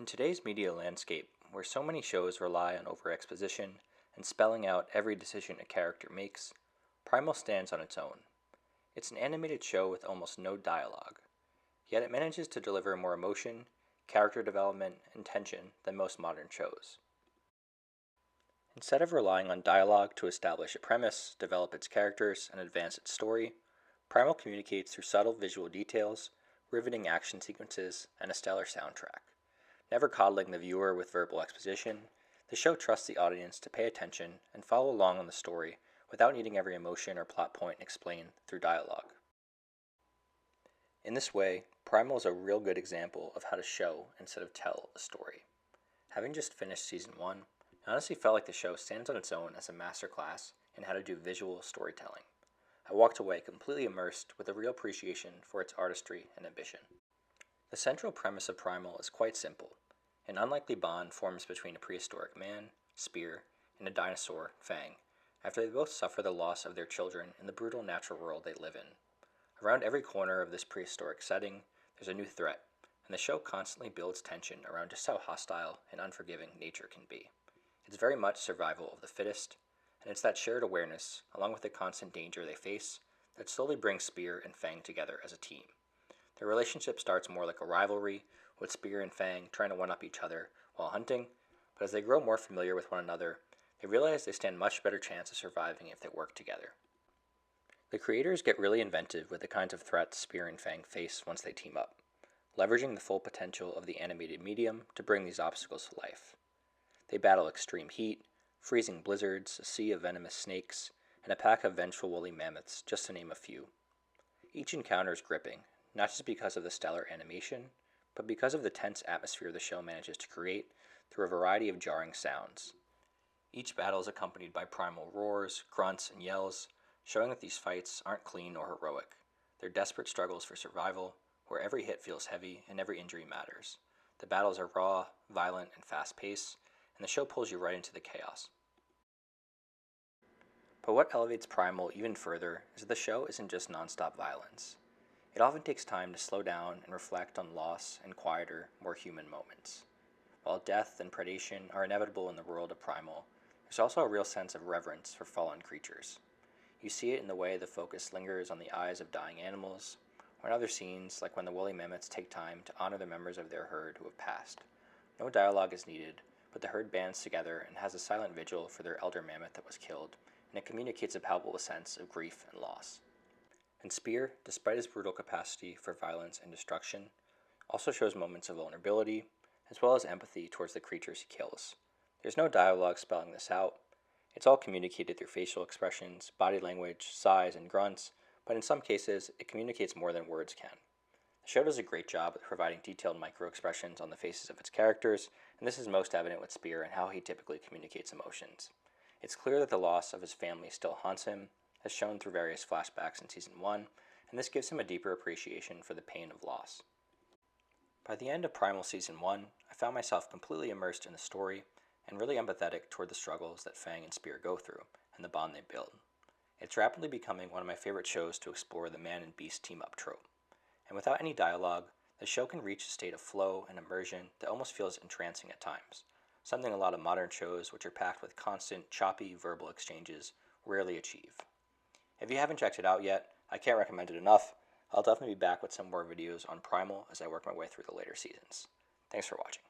In today's media landscape, where so many shows rely on over-exposition and spelling out every decision a character makes, Primal stands on its own. It's an animated show with almost no dialogue, yet it manages to deliver more emotion, character development, and tension than most modern shows. Instead of relying on dialogue to establish a premise, develop its characters, and advance its story, Primal communicates through subtle visual details, riveting action sequences, and a stellar soundtrack. Never coddling the viewer with verbal exposition, the show trusts the audience to pay attention and follow along on the story without needing every emotion or plot point explained through dialogue. In this way, Primal is a real good example of how to show instead of tell a story. Having just finished Season 1, I honestly felt like the show stands on its own as a masterclass in how to do visual storytelling. I walked away completely immersed with a real appreciation for its artistry and ambition. The central premise of Primal is quite simple. An unlikely bond forms between a prehistoric man, Spear, and a dinosaur, Fang, after they both suffer the loss of their children in the brutal natural world they live in. Around every corner of this prehistoric setting, there's a new threat, and the show constantly builds tension around just how hostile and unforgiving nature can be. It's very much survival of the fittest, and it's that shared awareness, along with the constant danger they face, that slowly brings Spear and Fang together as a team. Their relationship starts more like a rivalry, with Spear and Fang trying to one-up each other while hunting, but as they grow more familiar with one another, they realize they stand much better chance of surviving if they work together. The creators get really inventive with the kinds of threats Spear and Fang face once they team up, leveraging the full potential of the animated medium to bring these obstacles to life. They battle extreme heat, freezing blizzards, a sea of venomous snakes, and a pack of vengeful woolly mammoths, just to name a few. Each encounter is gripping, not just because of the stellar animation, but because of the tense atmosphere the show manages to create through a variety of jarring sounds. Each battle is accompanied by primal roars, grunts, and yells, showing that these fights aren't clean or heroic. They're desperate struggles for survival, where every hit feels heavy and every injury matters. The battles are raw, violent, and fast-paced, and the show pulls you right into the chaos. But what elevates Primal even further is that the show isn't just non-stop violence. It often takes time to slow down and reflect on loss and quieter, more human moments. While death and predation are inevitable in the world of Primal, there's also a real sense of reverence for fallen creatures. You see it in the way the focus lingers on the eyes of dying animals, or in other scenes like when the woolly mammoths take time to honor the members of their herd who have passed. No dialogue is needed, but the herd bands together and has a silent vigil for their elder mammoth that was killed, and it communicates a palpable sense of grief and loss. And Spear, despite his brutal capacity for violence and destruction, also shows moments of vulnerability, as well as empathy towards the creatures he kills. There's no dialogue spelling this out. It's all communicated through facial expressions, body language, sighs, and grunts, but in some cases, it communicates more than words can. The show does a great job at providing detailed micro-expressions on the faces of its characters, and this is most evident with Spear and how he typically communicates emotions. It's clear that the loss of his family still haunts him, as shown through various flashbacks in Season 1, and this gives him a deeper appreciation for the pain of loss. By the end of Primal Season 1, I found myself completely immersed in the story and really empathetic toward the struggles that Fang and Spear go through and the bond they build. It's rapidly becoming one of my favorite shows to explore the man and beast team-up trope. And without any dialogue, the show can reach a state of flow and immersion that almost feels entrancing at times, something a lot of modern shows, which are packed with constant, choppy verbal exchanges, rarely achieve. If you haven't checked it out yet, I can't recommend it enough. I'll definitely be back with some more videos on Primal as I work my way through the later seasons. Thanks for watching.